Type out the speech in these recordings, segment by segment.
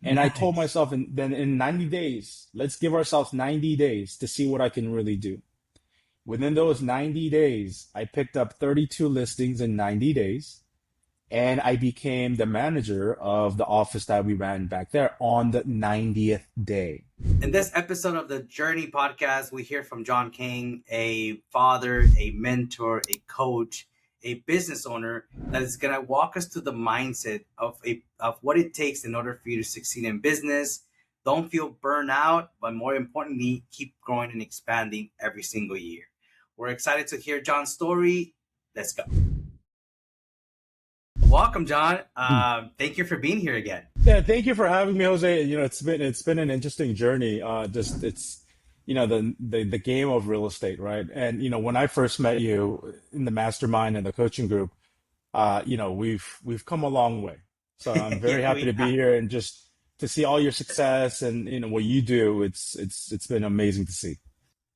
And I told Nice. myself, and then in 90 days, let's give ourselves 90 days to see what I can really do. Within those 90 days, I picked up 32 listings in 90 days, and I became the manager of the office that we ran back there on the 90th day. In this episode of the Journey podcast, we hear from John King, a father, a mentor, a coach, a business owner that is going to walk us through the mindset of what it takes in order for you to succeed in business. Don't feel burned out, but more importantly, keep growing and expanding every single year. We're excited to hear John's story. Let's go. Welcome, John. Thank you for being here again. Yeah, thank you for having me, Jose. It's been an interesting journey. Just it's the game of real estate, right? And when I first met you in the mastermind and the coaching group, we've come a long way. So I'm very Yeah, happy we to be have. here and just to see all your success and what you do. It's been amazing to see.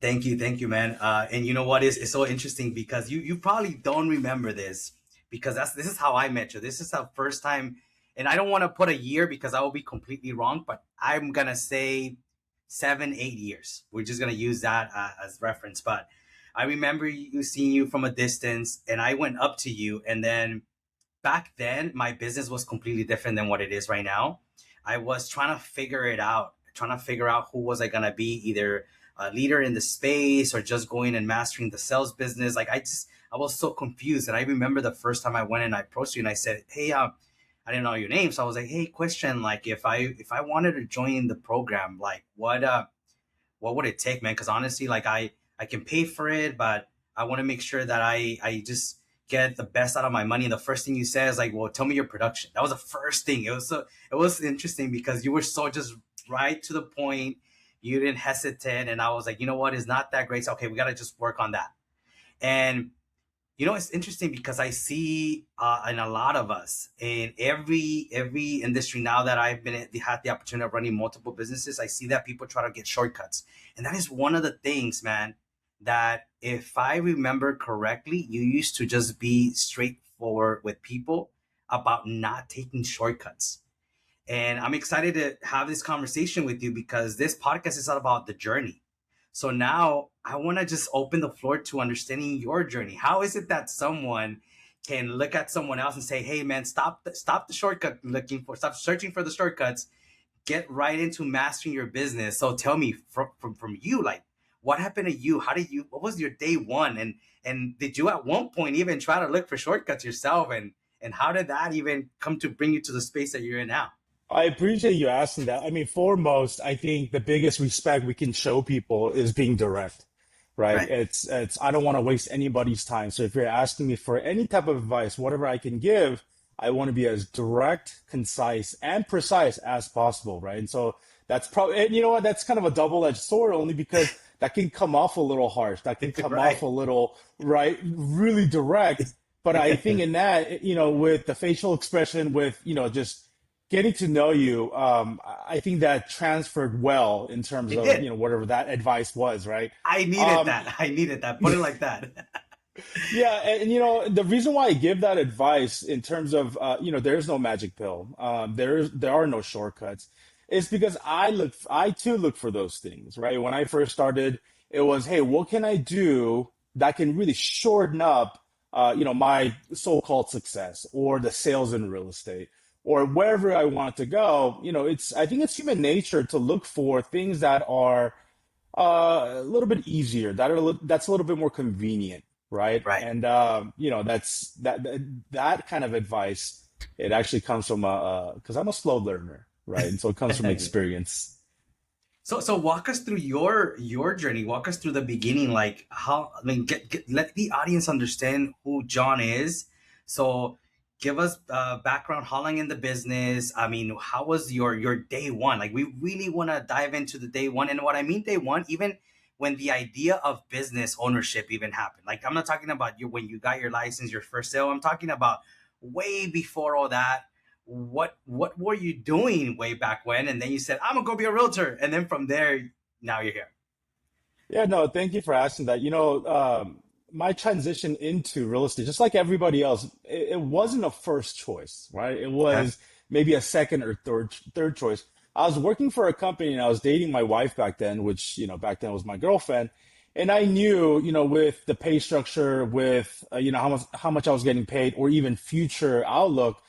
Thank you, man. And you know what is it's so interesting because you probably don't remember this because this is how I met you. This is our first time, and I don't want to put a year because I will be completely wrong, but I'm gonna say 7, 8 years. We're just gonna use that as reference. But I remember you seeing you from a distance, and I went up to you, and then back then my business was completely different than what it is right now. I was trying to figure it out, trying to figure out who was I gonna be, either a leader in the space or just going and mastering the sales business. I was so confused. And I remember the first time I went and I approached you and I said, hey, I didn't know your name. So I was like, hey, question, like if I wanted to join the program, like what would it take, man? Because honestly, like I can pay for it, but I want to make sure that I just get the best out of my money. And the first thing you said is like, well, tell me your production. That was the first thing. It was interesting because you were so just right to the point. You didn't hesitate, and I was like, you know what, it's not that great. So okay, we got to just work on that. And it's interesting because I see in a lot of us in every industry now that I've been had the opportunity of running multiple businesses. I see that people try to get shortcuts, and that is one of the things, man. That if I remember correctly, you used to just be straightforward with people about not taking shortcuts. And I'm excited to have this conversation with you because this podcast is all about the journey. So now I want to just open the floor to understanding your journey. How is it that someone can look at someone else and say, "Hey, man, stop the shortcut looking for, stop searching for the shortcuts, get right into mastering your business." So tell me from you, like, what happened to you? What was your day one? And did you at one point even try to look for shortcuts yourself? And how did that even come to bring you to the space that you're in now? I appreciate you asking that. I mean, foremost, I think the biggest respect we can show people is being direct, right? Right. It's I don't want to waste anybody's time. So if you're asking me for any type of advice, whatever I can give, I want to be as direct, concise, and precise as possible, right? And so that's probably, and you know what, that's kind of a double-edged sword only because that can come off a little harsh. That can come off Right. a little, right, really direct. But I think in that, with the facial expression, with, just getting to know you, I think that transferred well in terms It of, did. whatever that advice was, right? I needed Um, that. I needed that. Put it like that. yeah, and the reason why I give that advice in terms of, there's no magic pill, there are no shortcuts, is because I too look for those things, right? When I first started, it was, hey, what can I do that can really shorten up, my so-called success or the sales in real estate or wherever I want to go. I think it's human nature to look for things that are a little bit easier, that's a little bit more convenient, right? Right. And that kind of advice. It actually comes from because I'm a slow learner, right? And so it comes from experience. So walk us through your journey. Walk us through the beginning, like how I mean, let the audience understand who John is. So give us background, how long in the business? I mean, how was your day one? Like we really want to dive into the day one, and what I mean day one, even when the idea of business ownership even happened. Like I'm not talking about you when you got your license, your first sale. I'm talking about way before all that. What were you doing way back when? And then you said, I'm gonna go be a realtor. And then from there, now you're here. Yeah, no, thank you for asking that. My transition into real estate, just like everybody else, it wasn't a first choice, right? It Okay. was maybe a second or third choice. I was working for a company and I was dating my wife back then, which, back then was my girlfriend. And I knew, with the pay structure, with, how much I was getting paid, or even future outlook,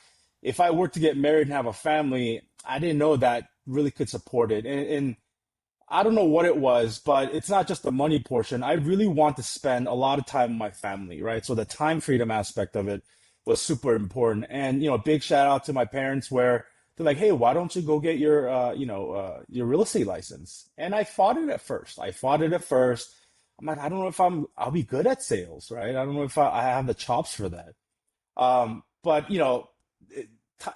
if I were to get married and have a family, I didn't know that really could support it. And I don't know what it was, but it's not just the money portion. I really want to spend a lot of time with my family, right? So the time freedom aspect of it was super important. And, big shout out to my parents where they're like, hey, why don't you go get your real estate license? And I fought it at first. I'm like, I don't know if I'll be good at sales, right? I don't know if I have the chops for that. But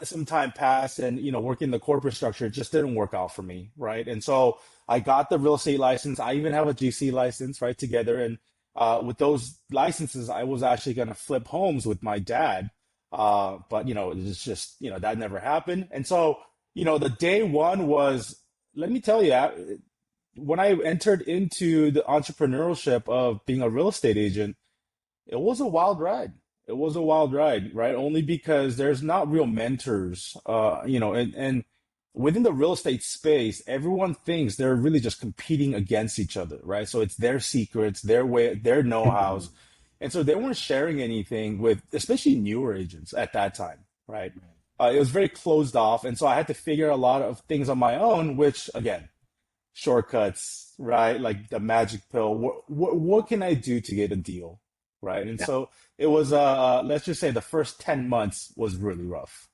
some time passed, and working the corporate structure just didn't work out for me, right? And so I got the real estate license. I even have a GC license, right, together. And with those licenses, I was actually going to flip homes with my dad. But it's just that never happened. And so the day one was, let me tell you, when I entered into the entrepreneurship of being a real estate agent, it was a wild ride. It was a wild ride, right? Only because there's not real mentors, and within the real estate space, everyone thinks they're really just competing against each other, right? So it's their secrets, their way, their know-hows. And so they weren't sharing anything with, especially newer agents at that time, right? It was very closed off. And so I had to figure a lot of things on my own, which again, shortcuts, right? Like the magic pill. What can I do to get a deal, right? And Yeah. so it was, let's just say the first 10 months was really rough.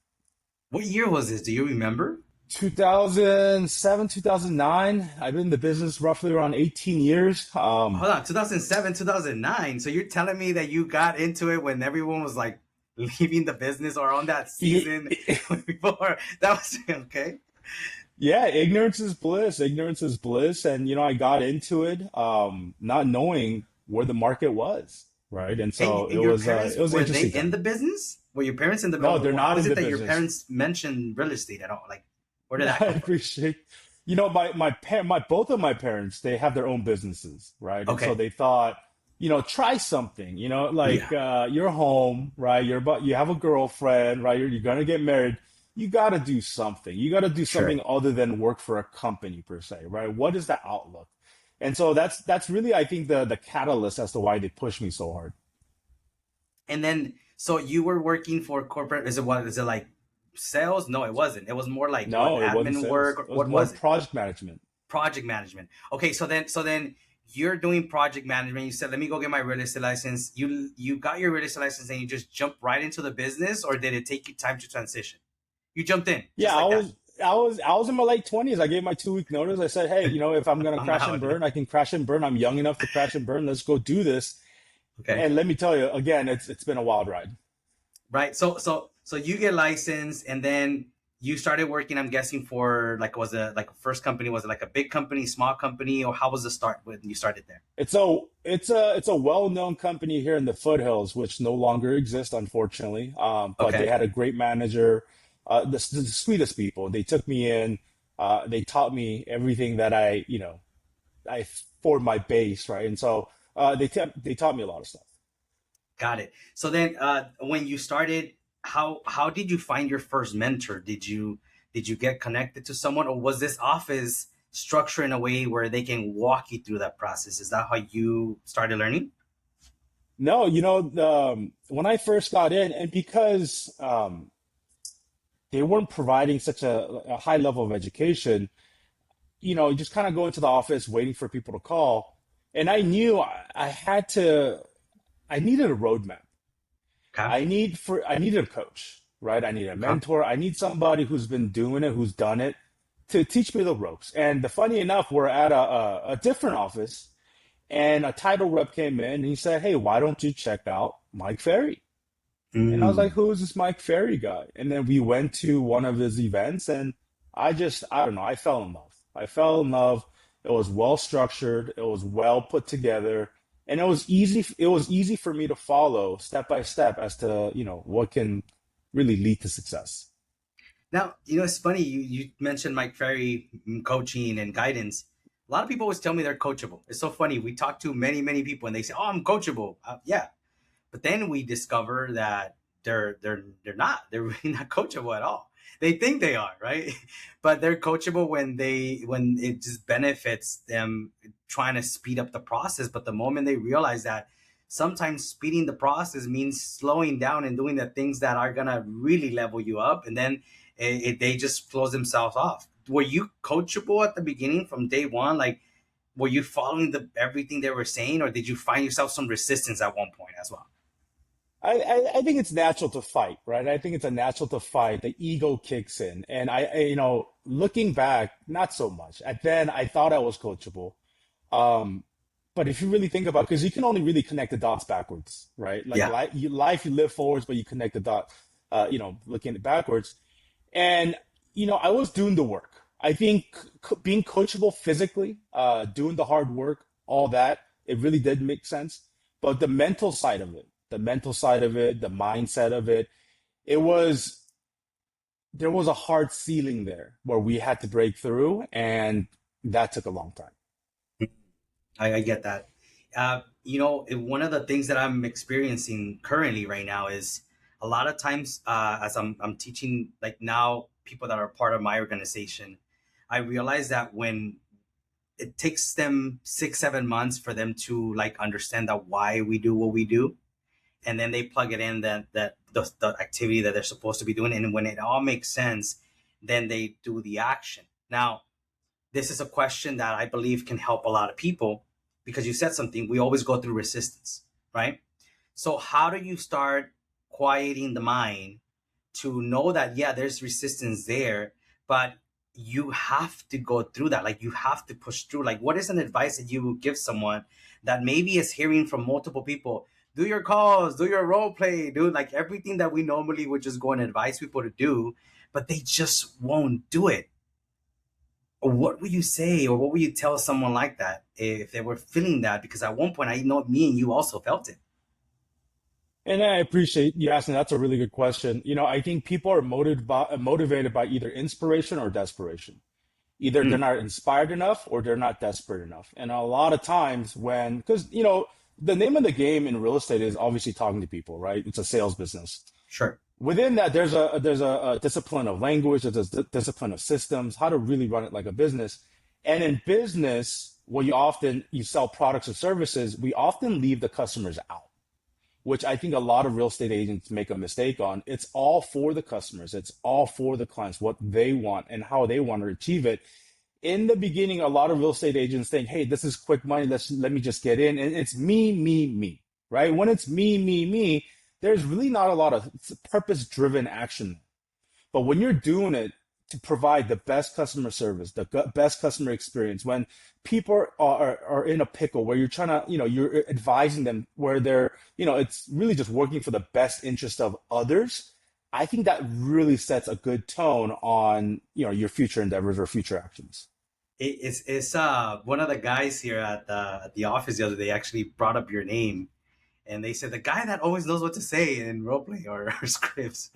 What year was this? Do you remember? 2007, 2009. I've been in the business roughly around 18 years. Hold on, 2007, 2009. So you're telling me that you got into it when everyone was like leaving the business or on that season before? That was okay. Yeah, ignorance is bliss. Ignorance is bliss. And, I got into it, not knowing where the market was, right? And so And it your was, parents, it was an were they interesting in time. the business? Were your parents in the, No, they're how not is in it the that your business. parents mentioned real estate at all? Like, where did No, that I come from? appreciate. My both of my parents, they have their own businesses, right? And so Okay. they thought, try something, like Yeah, you're home, right? You have a girlfriend, right? You're gonna get married. You got to do something. You got to do sure. something other than work for a company per se, right? What is the outlook? And so that's really, I think, the catalyst as to why they push me so hard. And then, so you were working for corporate, is it what, is it like sales? No, it wasn't. It was more like what, No, it wasn't admin work, sales. or It was what more was it? project management. Project management. Okay, so then you're doing project management. You said, "Let me go get my real estate license." You got your real estate license and you just jumped right into the business, or did it take you time to transition? You jumped in Yeah, just I like that. was I was in my late 20s. I gave my 2 week notice. I said, hey, if I'm gonna I'm crash and out. burn, I can crash and burn. I'm young enough to crash and burn. Let's go do this. Okay, And let me tell you, again, it's been a wild ride. right. So you get licensed, and then you started working. I'm guessing for like, was it like a first company? Was it like a big company, small company, or how was the start when you started there? It's a well-known company here in the foothills, which no longer exists, unfortunately. But they Okay, had a great manager, the sweetest people. They took me in. They taught me everything that I for my base, right? And so they taught me a lot of stuff. got it. So then, when you started, how did you find your first mentor? Did you get connected to someone, or was this office structured in a way where they can walk you through that process? Is that how you started learning? No, when I first got in, and because they weren't providing such a high level of education, you just kind of go into the office waiting for people to call. And I knew I needed a roadmap. Okay. I needed a coach, right? I needed a Okay. mentor. I need somebody who's been doing it, who's done it to teach me the ropes. And the funny enough, we're at a different office and a title rep came in and he said, hey, why don't you check out Mike Ferry? And I was like, Mm. who is this Mike Ferry guy? And then we went to one of his events and I don't know, I fell in love. I fell in love. It was well structured, it was well put together, and it was easy for me to follow step by step as to, what can really lead to success. Now, it's funny you mentioned Mike Ferry, coaching and guidance. A lot of people always tell me they're coachable. It's so funny. We talk to many people, and they say, "Oh, I'm coachable." Yeah, but then we discover that they're not. They're really not coachable at all. they think they are, right? But they're coachable when it just benefits them trying to speed up the process. But the moment they realize that sometimes speeding the process means slowing down and doing the things that are gonna really level you up, and then they just close themselves off. Were you coachable at the beginning from day one? Like, were you following the everything they were saying, or did you find yourself some resistance at one point as well? I think it's natural to fight, right? I think it's a natural to fight. The ego kicks in. And looking back, not so much. At then, I thought I was coachable. Um, but if you really think about, because you can only really connect the dots backwards, right? Like Yeah. life, you live forwards, but you connect the dot, looking at it backwards. And, I was doing the work. I think being coachable physically, doing the hard work, all that, it really did make sense. But the mental side of it, the mindset of it, it was, there was a hard ceiling there where we had to break through. And that took a long time. I get that. One of the things that I'm experiencing currently right now is a lot of times, as I'm teaching, like now, people that are part of my organization, I realize that when it takes them 6 7 months for them to like understand that why we do what we do, and then they plug it in that the activity that they're supposed to be doing, and when it all makes sense, then they do the action. Now, this is a question that I believe can help a lot of people, because you said something, we always go through resistance, right? So how do you start quieting the mind to know that, yeah, there's resistance there, but you have to go through that. Like, you have to push through. Like, what is an advice that you would give someone that maybe is hearing from multiple people? Do your calls, do your role play, do like everything that we normally would just go and advise people to do, but they just won't do it. What would you say, or what would you tell someone like that if they were feeling that? Because at one point, I know me and you also felt it. And I appreciate you asking. That's a really good question. I think people are motivated by either inspiration or desperation. Either they're Mm, not inspired enough or they're not desperate enough. And a lot of times because, the name of the game in real estate is obviously talking to people, right? It's a sales business. sure. Within that, there's a discipline of language, there's a discipline of systems, how to really run it like a business. And in business, what you sell products or services, we often leave the customers out, which I think a lot of real estate agents make a mistake on. It's all for the customers. It's all for the clients, what they want and how they want to achieve it. In the beginning, a lot of real estate agents think, hey, this is quick money. Let me just get in. And it's me, me, me, right? When it's me, me, me, there's really not a lot of purpose driven action. But when you're doing it to provide the best customer service, the best customer experience, when people are in a pickle where you're trying to, you're advising them where they're, it's really just working for the best interest of others. I think that really sets a good tone on, your future endeavors or future actions. It's one of the guys here at the office the other day actually brought up your name, and they said the guy that always knows what to say in roleplay or scripts.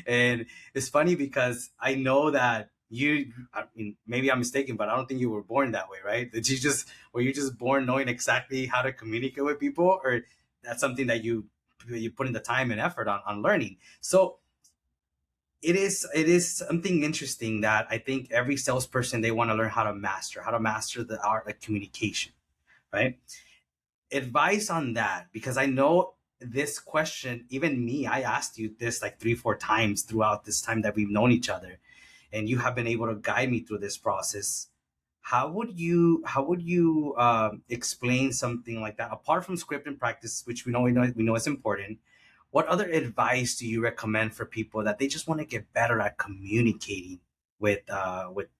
And it's funny because I know that you, I mean, maybe I'm mistaken, but I don't think you were born that way, right? Did you just Were you just born knowing exactly how to communicate with people, or that's something that you put in the time and effort on learning? So it is something interesting that I think every salesperson, they want to learn how to master the art of communication, right? Advice on that, because I know this question, even me, I asked you this like 3 4 times throughout this time that we've known each other, and you have been able to guide me through this process. How would you explain something like that, apart from script and practice, which we know is important? What other advice do you recommend for people that they just want to get better at communicating with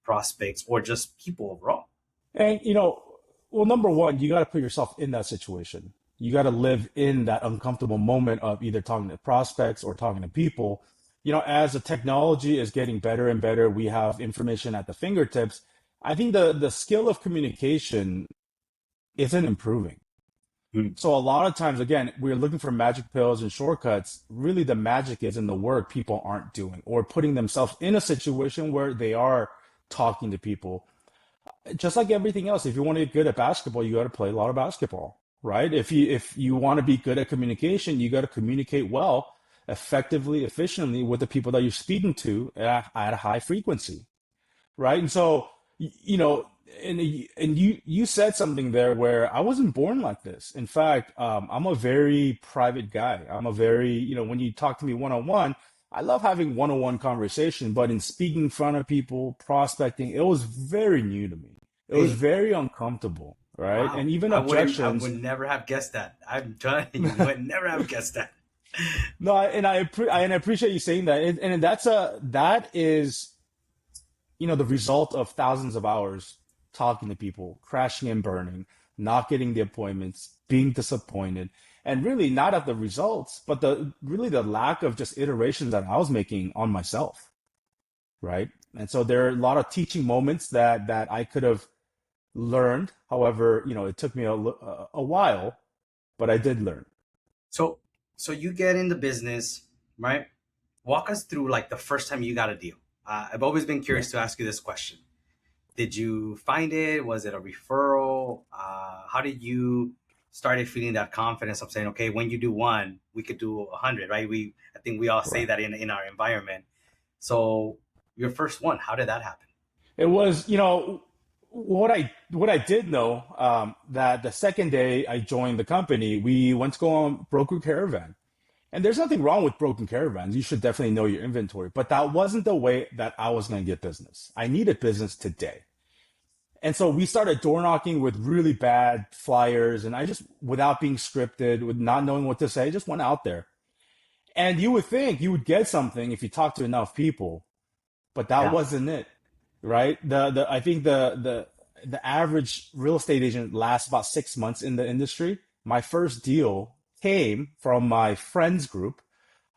prospects or just people overall? And, well, number one, you got to put yourself in that situation. You got to live in that uncomfortable moment of either talking to prospects or talking to people. As the technology is getting better and better, we have information at the fingertips. I think the skill of communication isn't improving. Hmm. So a lot of times, again, we're looking for magic pills and shortcuts. Really, the magic is in the work people aren't doing or putting themselves in a situation where they are talking to people. Just like everything else, if you want to get good at basketball, you got to play a lot of basketball, right? If you want to be good at communication, you got to communicate well. effectively, efficiently with the people that you're speaking to at a high frequency, right? And so, you know, and you said something there where I wasn't born like this. In fact, I'm a very private guy. I'm a very, when you talk to me one on one, I love having one on one conversation. But in speaking in front of people, prospecting, it was very new to me. It was Really? very uncomfortable, right? And Wow. even I objections. would never have guessed that. I'm telling you, would never have guessed that. No, and I appreciate you saying that, and that is the result of thousands of hours talking to people, crashing and burning, not getting the appointments, being disappointed, and really not at the results, but the lack of just iterations that I was making on myself, right? And so there are a lot of teaching moments that I could have learned. However, it took me a while, but I did learn. So, so you get in the business, right? Walk us through like the first time you got a deal. I've always been Yeah, curious to ask you this question. Did you find it? Was it a referral? How did you started feeling that confidence of saying, okay, when you do one, we could do 100, right? I think we all say right. that in our environment. So your first one, how did that happen? It was, what I did know, that the second day I joined the company, we went to go on broker caravan. And there's nothing wrong with broken caravans. You should definitely know your inventory. But that wasn't the way that I was going to get business. I needed business today. And so we started door knocking with really bad flyers. And I just, without being scripted, with not knowing what to say, just went out there. And you would think you would get something if you talk to enough people, but that Yeah. wasn't it, right? I think the average real estate agent lasts about 6 months in the industry. My first deal came from my friends group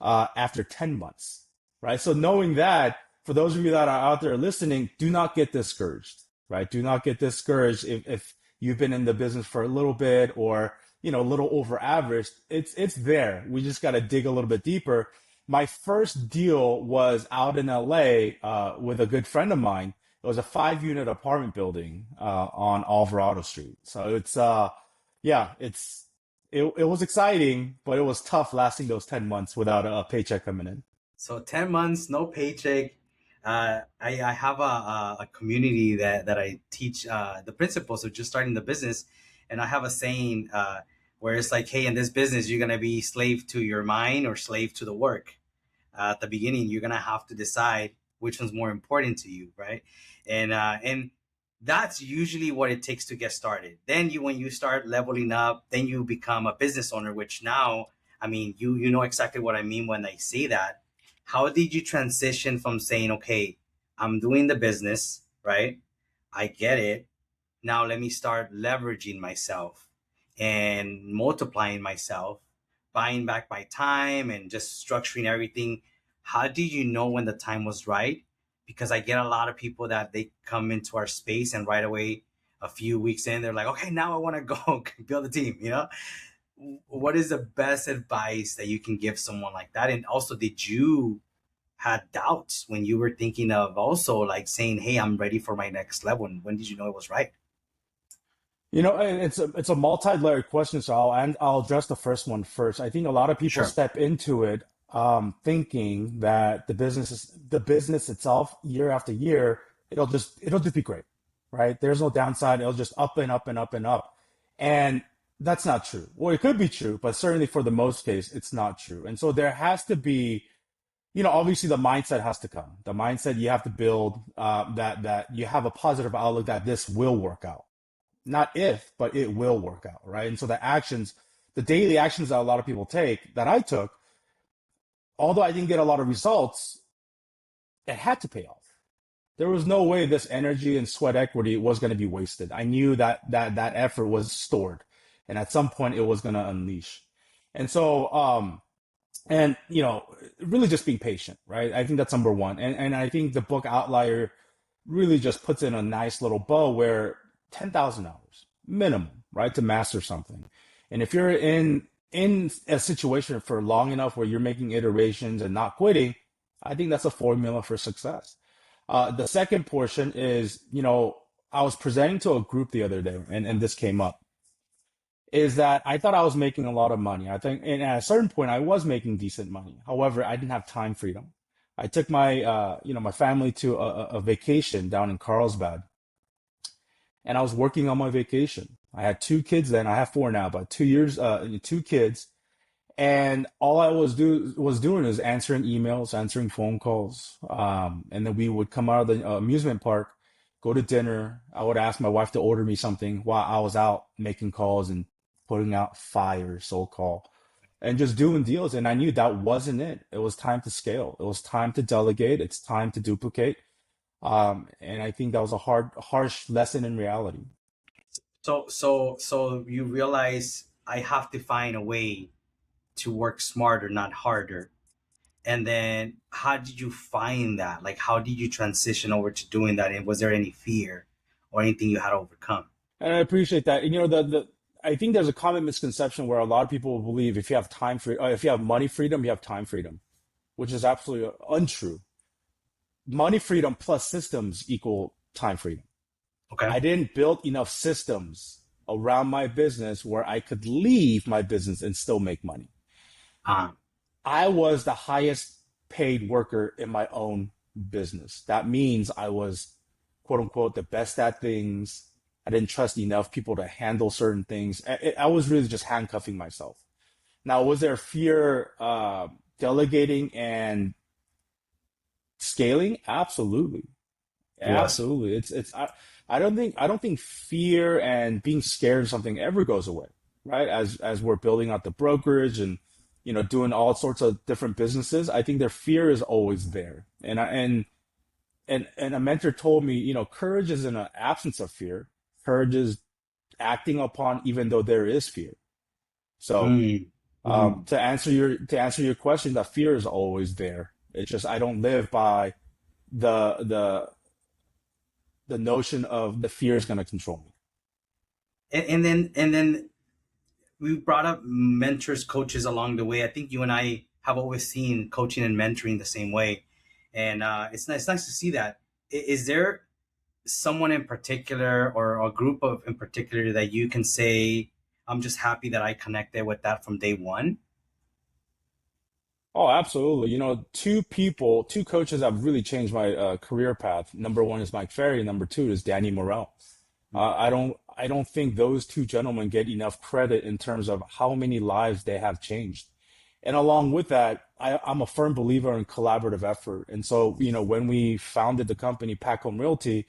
after 10 months, right? So knowing that, for those of you that are out there listening, do not get discouraged, right? Do not get discouraged if you've been in the business for a little bit or, a little over average. It's there. We just got to dig a little bit deeper. My first deal was out in LA with a good friend of mine. It was a 5 unit apartment building on Alvarado Street. So yeah, it was exciting, but it was tough lasting those 10 months without a paycheck coming in. So 10 months, no paycheck. I have a community that I teach the principles of just starting the business. And I have a saying where it's like, hey, in this business, you're going to be slave to your mind or slave to the work. At the beginning, you're going to have to decide which one's more important to you, right? And that's usually what it takes to get started. Then when you start leveling up, then you become a business owner, which now, I mean, you know exactly what I mean when I say that. How did you transition from saying, okay, I'm doing the business, right? I get it. Now let me start leveraging myself and multiplying myself, buying back my time and just structuring everything. How did you know when the time was right? Because I get a lot of people that they come into our space and right away, a few weeks in, they're like, okay, now I want to go build a team, you know? What is the best advice that you can give someone like that? And also, did you had doubts when you were thinking of also like saying, hey, I'm ready for my next level? And when did you know it was right? And it's a multi-layered question, so I'll address the first one first. I think a lot of people Sure. step into it thinking that the business itself, year after year, it'll just be great, right? There's no downside. It'll just up and up and up and up, and that's not true. Well, it could be true, but certainly for the most case, it's not true. And so there has to be, obviously the mindset has to come. The mindset you have to build, that you have a positive outlook that this will work out, not if, but it will work out, right? And so the daily actions that a lot of people take, that I took, although I didn't get a lot of results, it had to pay off. There was no way this energy and sweat equity was going to be wasted. I knew that effort was stored, and at some point it was going to unleash. And so, and really just being patient, right? I think that's number one. And I think the book Outlier really just puts in a nice little bow where 10,000 hours minimum, right, to master something. And if you're in a situation for long enough where you're making iterations and not quitting, I think that's a formula for success. The second portion is, I was presenting to a group the other day, and this came up. is that I thought I was making a lot of money. I think, and at a certain point, I was making decent money. However, I didn't have time freedom. I took my, my family to a vacation down in Carlsbad, and I was working on my vacation. I had two kids then. I have four now, but 2 years, two kids, and all I was doing is answering emails, answering phone calls, and then we would come out of the amusement park, go to dinner. I would ask my wife to order me something while I was out making calls and putting out fires, so call, and just doing deals. And I knew that wasn't it. It was time to scale. It was time to delegate. It's time to duplicate. And I think that was a harsh lesson in reality. So you realize I have to find a way to work smarter, not harder. And then how did you find that? Like, how did you transition over to doing that? And was there any fear or anything you had to overcome? And I appreciate that. And, I think there's a common misconception where a lot of people believe if you have if you have money freedom, you have time freedom, which is absolutely untrue. Money freedom plus systems equal time freedom. Okay. I didn't build enough systems around my business where I could leave my business and still make money. Um, I was the highest paid worker in my own business. That means I was, quote unquote, the best at things. I didn't trust enough people to handle certain things. I was really just handcuffing myself. Now, was there fear delegating and scaling? Absolutely. it was. Absolutely. I don't think fear and being scared of something ever goes away, right? As we're building out the brokerage and doing all sorts of different businesses, I think their fear is always there. And a mentor told me, courage is in an absence of fear. Courage is acting upon even though there is fear. So Mm, mm. to answer your question, that fear is always there. It's just I don't live by the the the notion of the fear is going to control me. And then we brought up mentors, coaches along the way. I think you and I have always seen coaching and mentoring the same way, and it's nice to see that. Is there someone in particular or a group of in particular that you can say, I'm just happy that I connected with that from day one? Oh, absolutely. Two coaches have really changed my career path. Number one is Mike Ferry. Number two is Danny Morel. I don't think those two gentlemen get enough credit in terms of how many lives they have changed. And along with that, I'm a firm believer in collaborative effort. And so, when we founded the company Pack Home Realty,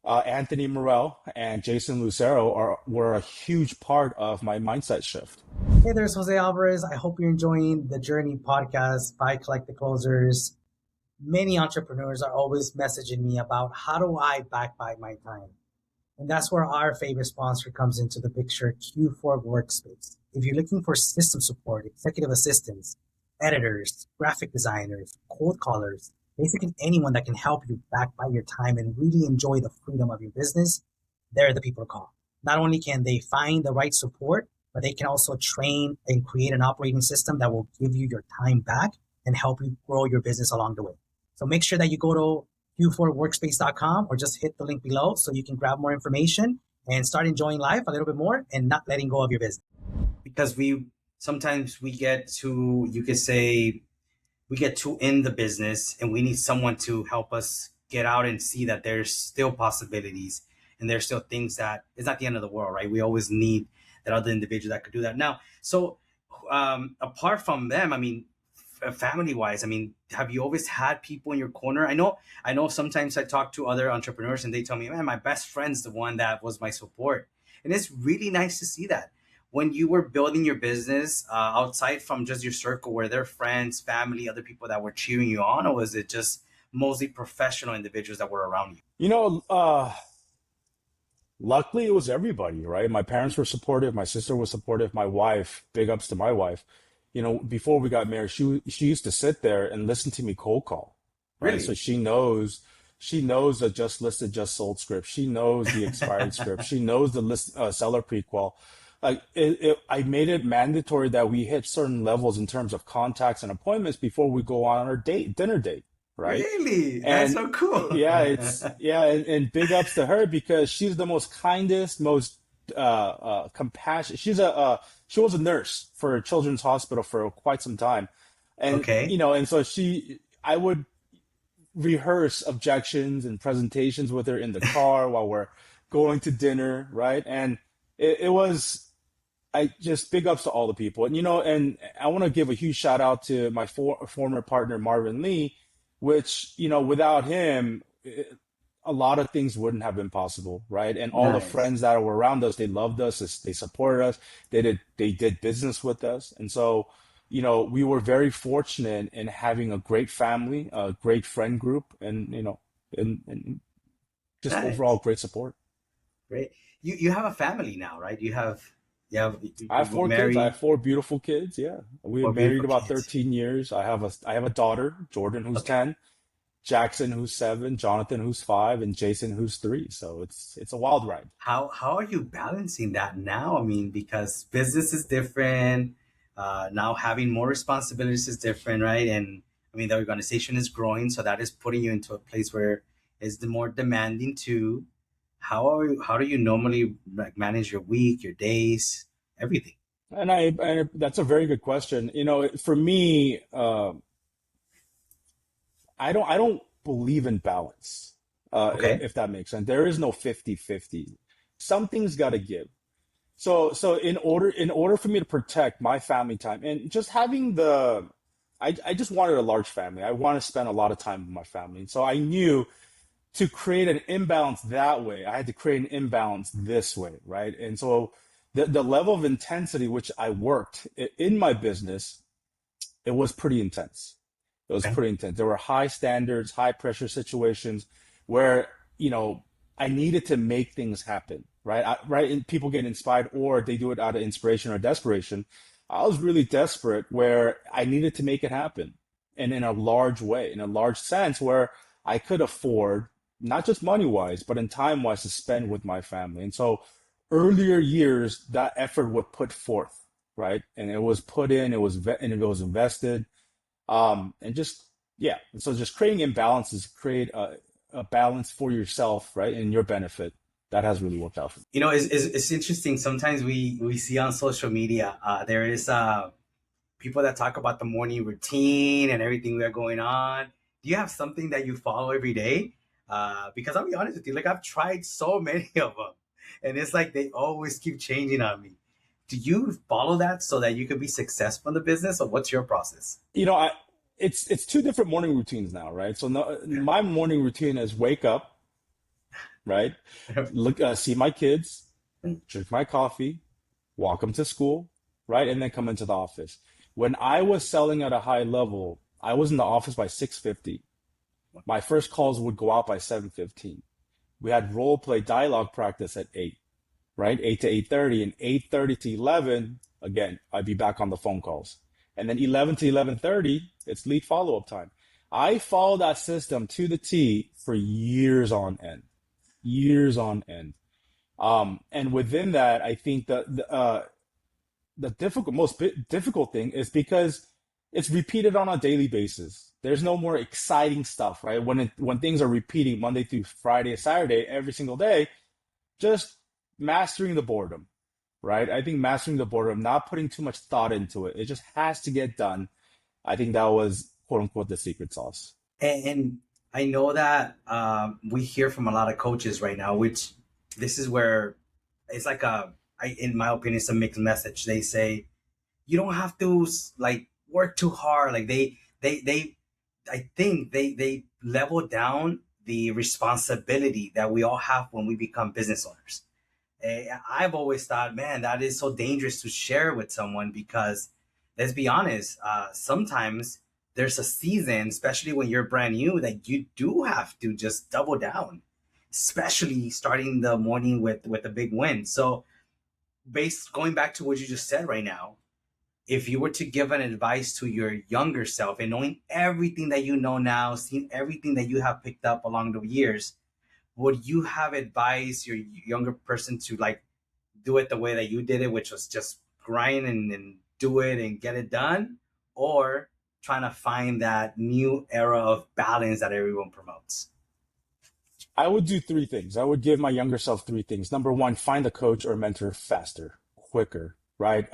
Anthony Morel and Jason Lucero were a huge part of my mindset shift. Hey, there's Jose Alvarez. I hope you're enjoying the Journey podcast by Collect the Closers. Many entrepreneurs are always messaging me about how do I back by my time? And that's where our favorite sponsor comes into the picture, Q4 Workspace. If you're looking for system support, executive assistants, editors, graphic designers, cold callers, basically anyone that can help you back by your time and really enjoy the freedom of your business, they're the people to call. Not only can they find the right support, but they can also train and create an operating system that will give you your time back and help you grow your business along the way. So make sure that you go to q4workspace.com or just hit the link below so you can grab more information and start enjoying life a little bit more and not letting go of your business. Because we sometimes we get to, you could say, we get too in the business and we need someone to help us get out and see that there's still possibilities and there's still things that it's not the end of the world, right? We always need that other individual that could do that. Now, so apart from them, I mean, family wise, I mean, have you always had people in your corner? I know sometimes I talk to other entrepreneurs and they tell me, man, my best friend's the one that was my support. And it's really nice to see that when you were building your business, outside from just your circle, were there friends, family, other people that were cheering you on, or was it just mostly professional individuals that were around you? You know, luckily it was everybody, right? My parents were supportive, my sister was supportive, my wife, big ups to my wife. Before we got married, she used to sit there and listen to me cold call, right? So Really? she knows the just listed, just sold script. She knows the expired script. She knows the list seller prequal. Like I made it mandatory that we hit certain levels in terms of contacts and appointments before we go on our dinner date, right? Really? That's And so cool. yeah, and big ups to her because she's the most kindest, most compassion. She was a nurse for a children's hospital for quite some time, and Okay. and so I would rehearse objections and presentations with her in the car while we're going to dinner, right? And it was I just big ups to all the people, and and I want to give a huge shout out to my former partner Marvin Lee, which without him, a lot of things wouldn't have been possible, right? And all the Nice. friends that were around us, they loved us, they supported us, they did business with us, and so we were very fortunate in having a great family, a great friend group, and and just overall Nice. great support. Great. You have a family now, right? I have You four kids. I married have four beautiful kids. Yeah, we were four married beautiful about kids. 13 years. I have a daughter, Jordan, who's Okay. 10, Jackson, who's 7, Jonathan, who's 5, and Jason, who's 3. So it's a wild ride. How are you balancing that now? I mean, because business is different. Now having more responsibilities is different, right? And I mean, the organization is growing, so that is putting you into a place where it's the more demanding too. How do you normally like manage your week, your days, everything? And that's a very good question. For me, I don't believe in balance. Okay. If that makes sense. There is no 50-50. Something's got to give. So in order for me to protect my family time and just having I just wanted a large family. I want to spend a lot of time with my family. So I knew to create an imbalance that way, I had to create an imbalance this way, right? And so the level of intensity which I worked in my business, it was pretty intense. It was Okay. pretty intense. There were high standards, high pressure situations where, I needed to make things happen, right? Right. And people get inspired or they do it out of inspiration or desperation. I was really desperate where I needed to make it happen and in a large way, in a large sense where I could afford, not just money wise, but in time wise to spend with my family. And so earlier years, that effort was put forth, right? And it was put in, and it was invested, and just yeah, so just creating imbalances create a balance for yourself, right, and your benefit. That has really worked out for me. It's interesting. Sometimes we see on social media there is people that talk about the morning routine and everything that are going on. Do you have something that you follow every day? Because I'll be honest with you, like I've tried so many of them, and it's like they always keep changing on me. Do you follow that so that you could be successful in the business, or what's your process? you know I it's two different morning routines now, right? So no, my morning routine is wake up, right, look, see my kids, drink my coffee, walk them to school, right, and then come into the office. When I was selling at a high level, I was in the office by 6:50. My first calls would go out by 7:15. We had role play dialogue practice at 8, right? 8 to 8:30, and 8:30 to 11, again, I'd be back on the phone calls. And then 11 to 11:30, it's lead follow-up time. I followed that system to the T for years on end, years on end. And within that, I think the most difficult thing is because it's repeated on a daily basis. There's no more exciting stuff, right? When things are repeating Monday through Friday, Saturday, every single day, just mastering the boredom, right? I think mastering the boredom, not putting too much thought into it. It just has to get done. I think that was quote unquote the secret sauce. And I know that we hear from a lot of coaches right now, which this is where it's like in my opinion, it's a mixed message. They say you don't have to like work too hard. Like they I think they level down the responsibility that we all have when we become business owners. I've always thought, man, that is so dangerous to share with someone because let's be honest, sometimes there's a season, especially when you're brand new, that you do have to just double down, especially starting the morning with a big win. So, based going back to what you just said right now, if you were to give an advice to your younger self and knowing everything that you know now, seeing everything that you have picked up along the years, would you have advised your younger person to like do it the way that you did it, which was just grind and do it and get it done, or trying to find that new era of balance that everyone promotes? I would do three things. I would give my younger self three things. Number one, find a coach or mentor faster, quicker, right?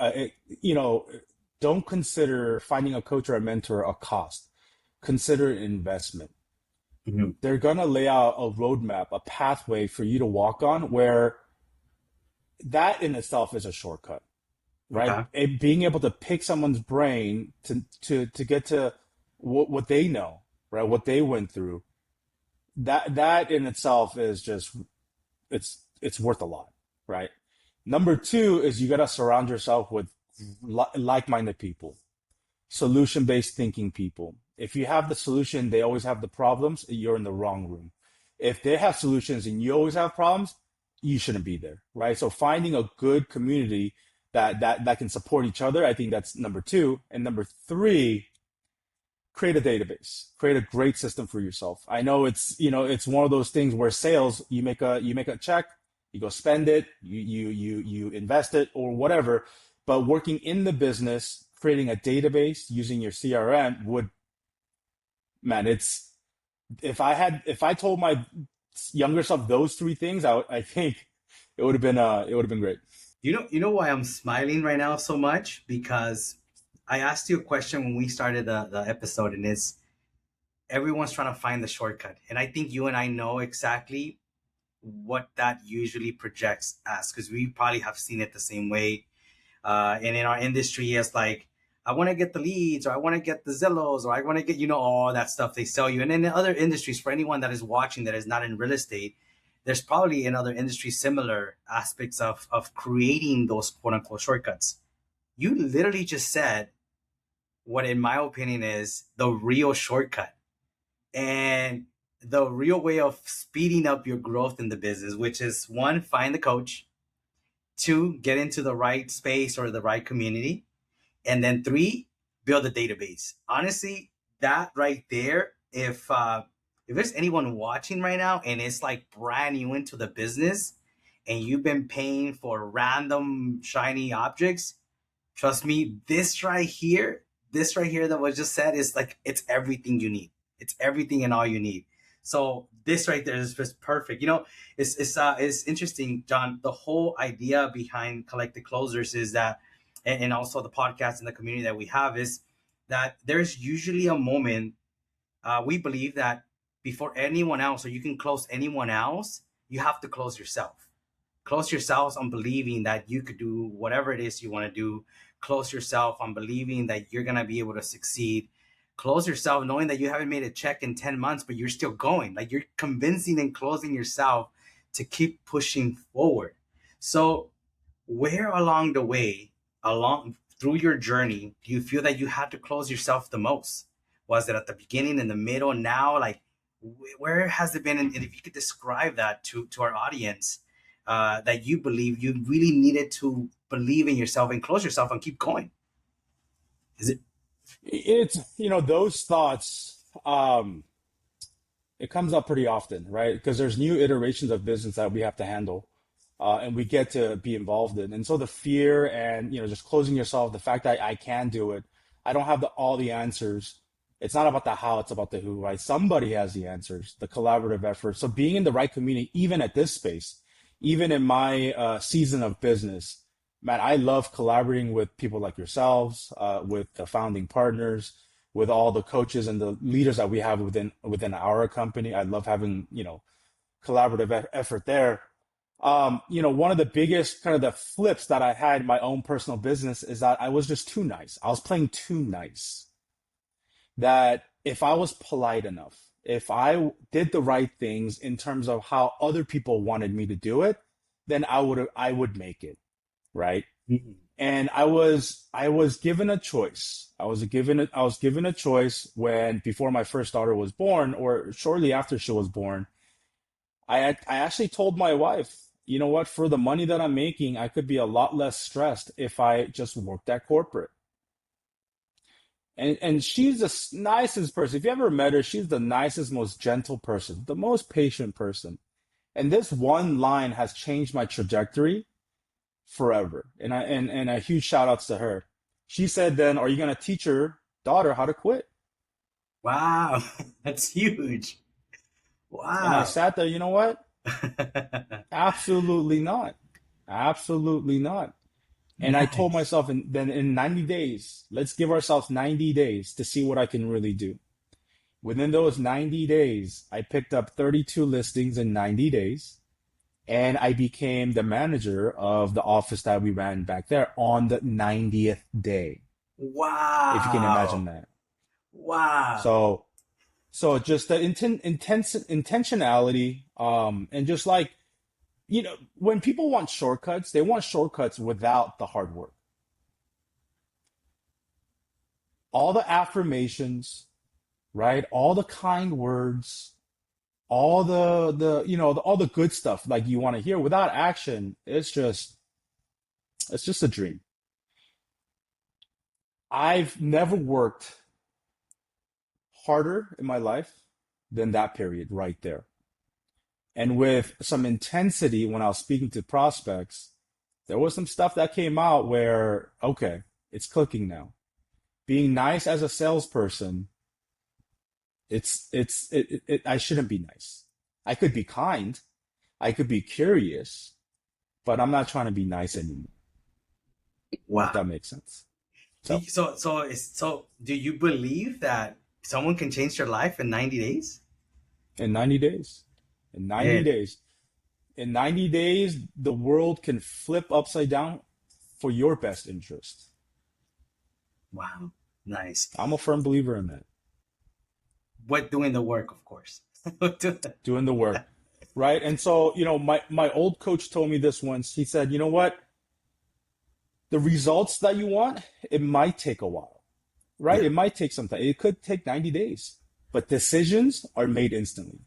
Don't consider finding a coach or a mentor a cost. Consider an investment. Mhm. They're gonna lay out a roadmap, a pathway for you to walk on where that in itself is a shortcut, right? Okay. Being able to pick someone's brain to get to what they know, right? What they went through. That in itself is just it's worth a lot, right? Number two is you got to surround yourself with like-minded people, solution-based thinking people. If you have the solution, they always have the problems, you're in the wrong room. If they have solutions and you always have problems, you shouldn't be there, right? So finding a good community that can support each other, I think that's number two. And number three, create a database, create a great system for yourself. I know it's one of those things where sales, you make a check, you go spend it, you invest it or whatever. But working in the business, creating a database using your CRM would, man, it's if I told my younger self those three things, I think it would have been great. You know why I'm smiling right now so much? Because I asked you a question when we started the episode, and it's everyone's trying to find the shortcut. And I think you and I know exactly what that usually projects as, because we probably have seen it the same way. And in our industry, it's like, I want to get the leads, or I want to get the Zillows, or I want to get, all that stuff they sell you. And in other industries, for anyone that is watching that is not in real estate, there's probably in other industries similar aspects of creating those quote unquote shortcuts. You literally just said what, in my opinion, is the real shortcut and the real way of speeding up your growth in the business, which is one, find the coach, two, get into the right space or the right community, and then three, build a database. Honestly, that right there, if there's anyone watching right now and it's like brand new into the business and you've been paying for random shiny objects, trust me, this right here that was just said is like, it's everything you need. It's everything and all you need. So this right there is just perfect. It's interesting, John. The whole idea behind Collected Closers is that, and also the podcast and the community that we have, is that there's usually a moment, we believe that before anyone else, or you can close anyone else, you have to close yourself. Close yourselves on believing that you could do whatever it is you want to do. Close yourself on believing that you're going to be able to succeed. Close yourself knowing that you haven't made a check in 10 months, but you're still going. Like, you're convincing and closing yourself to keep pushing forward. So where along the way, along through your journey, do you feel that you had to close yourself the most? Was it at the beginning, in the middle, now? Like, where has it been? And if you could describe that to our audience, that you believe you really needed to believe in yourself and close yourself and keep going. Is it? It's those thoughts. It comes up pretty often, right? Because there's new iterations of business that we have to handle, and we get to be involved in. And so the fear and just closing yourself, the fact that I can do it, I don't have all the answers. It's not about the how, it's about the who, right? Somebody has the answers, the collaborative effort. So being in the right community, even at this space, even in my season of business, man, I love collaborating with people like yourselves, with the founding partners, with all the coaches and the leaders that we have within our company. I love having collaborative effort there. One of the biggest kind of the flips that I had in my own personal business is that I was just too nice. I was playing too nice. That if I was polite enough, if I did the right things in terms of how other people wanted me to do it, then I would make it, right? Mhm. And I was given a choice. I was given a choice when before my first daughter was born, or shortly after she was born. I actually told my wife, you know what, for the money that I'm making, I could be a lot less stressed if I just worked at corporate. And she's the nicest person. If you ever met her, she's the nicest, most gentle person, the most patient person. And this one line has changed my trajectory forever. And a huge shout outs to her. She said then, are you gonna teach your daughter how to quit? Wow, that's huge. And I Wow. sat there, you know what? Absolutely not. Absolutely not. And I told Nice. myself, then in 90 days, let's give ourselves 90 days to see what I can really do. Within those 90 days, I picked up 32 listings in 90 days, and I became the manager of the office that we ran back there on the 90th day, if you can imagine Wow. that. Wow. So, so just the intentionality, and just like, when people want shortcuts, they want shortcuts without the hard work. All the affirmations, right? All the kind words, all all the good stuff like you want to hear without action, it's just a dream. I've never worked harder in my life than that period right there. And with some intensity when I was speaking to prospects, there was some stuff that came out where, okay, it's clicking now. Being nice as a salesperson, I shouldn't be nice. I could be kind, I could be curious, but I'm not trying to be nice anymore, if Wow. that makes sense. So So do you believe that someone can change their life in 90 days? in 90 days, in 90 Yeah. days, in 90 days, the world can flip upside down for your best interest. Wow. Nice. I'm a firm believer in that. But doing the work, of course. Doing the work, right? And so, my old coach told me this once. He said, you know what? The results that you want, it might take a while, right? Yeah. It might take some time. It could take 90 days, but decisions are made instantly.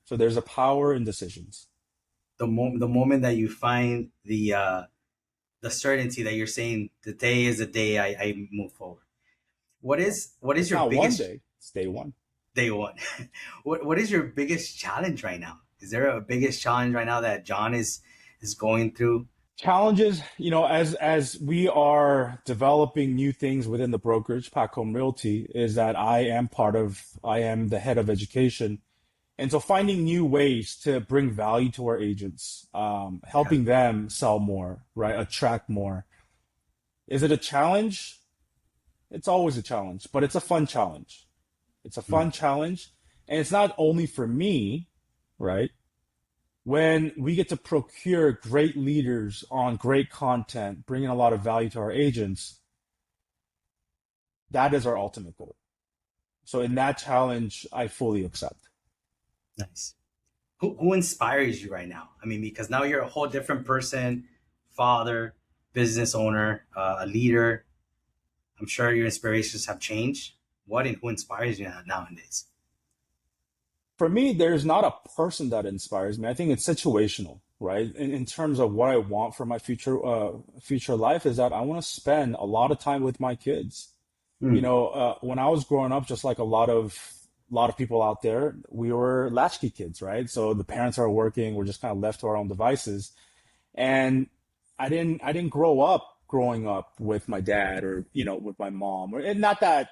So there's a power in decisions. The moment that you find the certainty that you're saying today is the day I move forward. Well, What is it's your not one biggest day, it's day one. day one? What is your biggest challenge right now? Is there a biggest challenge right now that John is going through? Challenges, as we are developing new things within the brokerage, Pac Home Realty, is that I am the head of education. And so finding new ways to bring value to our agents, Okay. helping them sell more, right? Attract more. Is it a challenge? It's always a challenge, but it's a fun challenge. It's a Mm. fun challenge. And it's not only for me, right? When we get to procure great leaders on great content, bringing a lot of value to our agents, that is our ultimate goal. So in that challenge, I fully accept. Nice. Who inspires you right now? I mean, because now you're a whole different person, father, business owner, a leader. I'm sure your inspirations have changed. What and who inspires you nowadays? For me, there's not a person that inspires me. I think it's situational, right? In terms of what I want for my future life is that I want to spend a lot of time with my kids. Hmm. When I was growing up, just like a lot of people out there, we were latchkey kids, right? So the parents are working, we're just kind of left to our own devices. And I didn't grow up growing up with my dad or, with my mom, or and not that,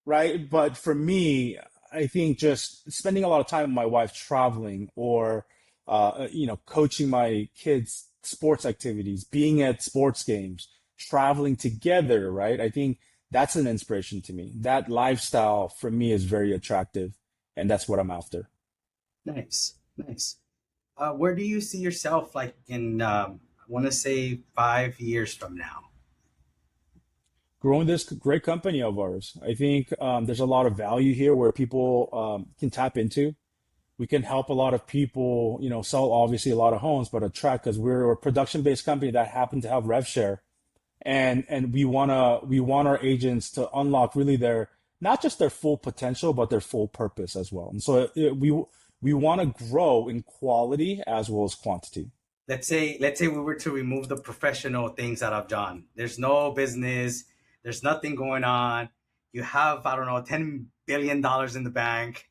right? But for me, I think just spending a lot of time with my wife traveling or, coaching my kids' sports activities, being at sports games, traveling together, right? I think that's an inspiration to me. That lifestyle for me is very attractive, and that's what I'm after. Nice, nice. Where do you see yourself like in, I want to say 5 years from now? Growing this great company of ours, I think there's a lot of value here where people can tap into. We can help a lot of people, sell obviously a lot of homes, but attract because we're a production-based company that happen to have rev share, and we want our agents to unlock really their not just their full potential, but their full purpose as well. And so we want to grow in quality as well as quantity. Let's say we were to remove the professional things out of John. There's no business. There's nothing going on. You have, I don't know, $10 billion in the bank.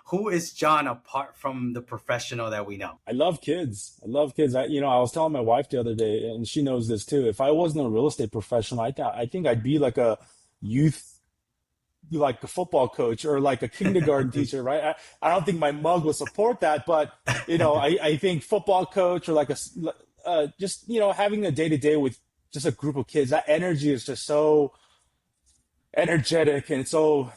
Who is John apart from the professional that we know? I love kids. I love kids. I was telling my wife the other day, and she knows this too. If I wasn't a real estate professional, I think I'd be like a youth like a football coach or like a kindergarten teacher, right? I don't think my mug will support that, but I think football coach or like just having a day to day with just a group of kids, that energy is just so energetic and so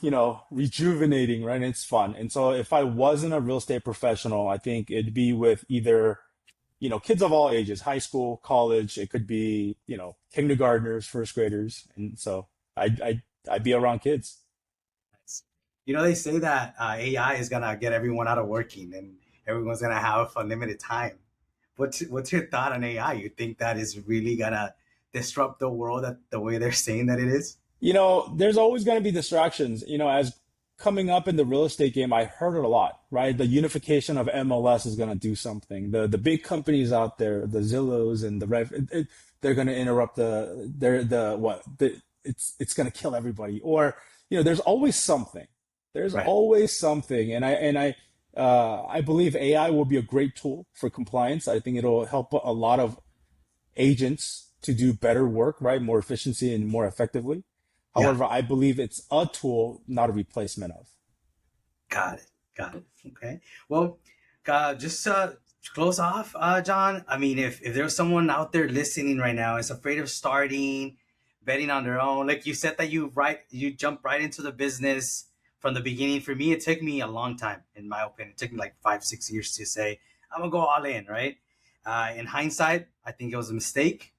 rejuvenating, right? And it's fun. And so if I wasn't a real estate professional, I think it'd be with either kids of all ages, high school, college. It could be kindergartners, first graders, and so I'd be around kids. They say that AI is gonna get everyone out of working, and everyone's gonna have unlimited time. What's your thought on AI? You think that is really gonna disrupt the world the way they're saying that it is? There's always going to be distractions. As coming up in the real estate game, I heard it a lot, right? The unification of MLS is going to do something. The big companies out there, the Zillows and the they're going to interrupt it's going to kill everybody. Or there's always something. There's Right. always something, and I believe AI will be a great tool for compliance. I think it'll help a lot of agents to do better work, right? More efficiency and more effectively. Yeah. However, I believe it's a tool, not a replacement of. Got it. Got it. Okay. Well, just to close off, John. I mean, if there's someone out there listening right now is afraid of starting, betting on their own, like you said that you jumped right into the business from the beginning. For me, it took me a long time, in my opinion. It took me like 5, 6 years to say I'm gonna go all in. Right. In hindsight, I think it was a mistake.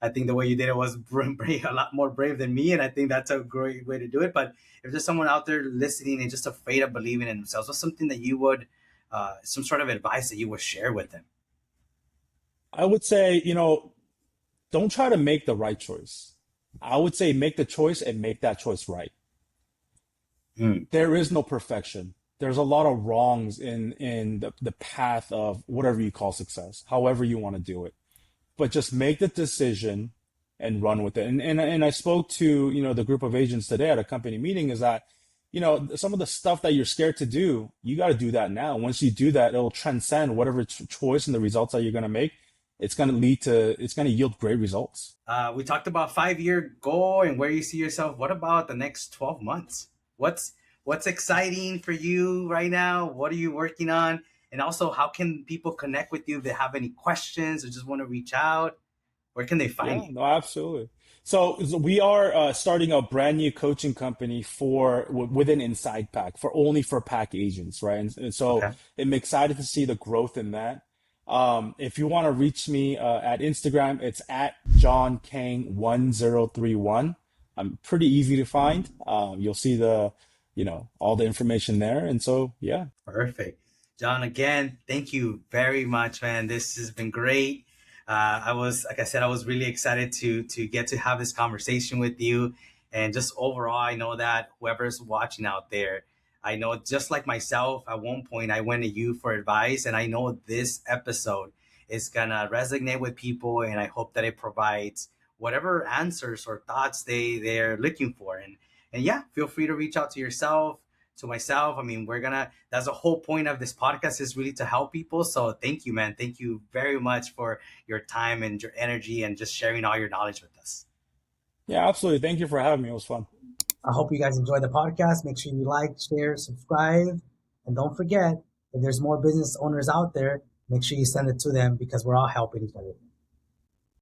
I think the way you did it was a lot more brave than me, and I think that's a great way to do it. But if there's someone out there listening and just afraid of believing in themselves, what's something that you would, some sort of advice that you would share with them? I would say, don't try to make the right choice. I would say make the choice and make that choice right. Mm, There is no perfection. There's a lot of wrongs in the path of whatever you call success, however you want to do it. But just make the decision and run with it. And I spoke to, the group of agents today at a company meeting is that, some of the stuff that you're scared to do, you got to do that now. Once you do that, it'll transcend whatever choice and the results that you're going to make. It's going to yield great results. We talked about 5-year goal and where you see yourself. What about the next 12 months? What's exciting for you right now? What are you working on? And also, how can people connect with you if they have any questions or just want to reach out? Where can they find Yeah, you? no, absolutely. So we are starting a brand new coaching company within Inside Pack for Pack agents, right? And so Okay. I'm excited to see the growth in that. If you want to reach me at Instagram, it's at John Kang 1031. I'm pretty easy to find. You'll see all the information there. And so, yeah. Perfect. John, again, thank you very much, man. This has been great. Like I said, I was really excited to get to have this conversation with you. And just overall, I know that whoever's watching out there, I know just like myself, at one point I went to you for advice, and I know this episode is gonna resonate with people, and I hope that it provides whatever answers or thoughts they're looking for. And yeah, feel free to reach out to myself. I mean, that's the whole point of this podcast, is really to help people. So thank you, man. Thank you very much for your time and your energy and just sharing all your knowledge with us. Yeah, absolutely. Thank you for having me. It was fun. I hope you guys enjoy the podcast. Make sure you like, share, subscribe. And don't forget, if there's more business owners out there, make sure you send it to them because we're all helping each other.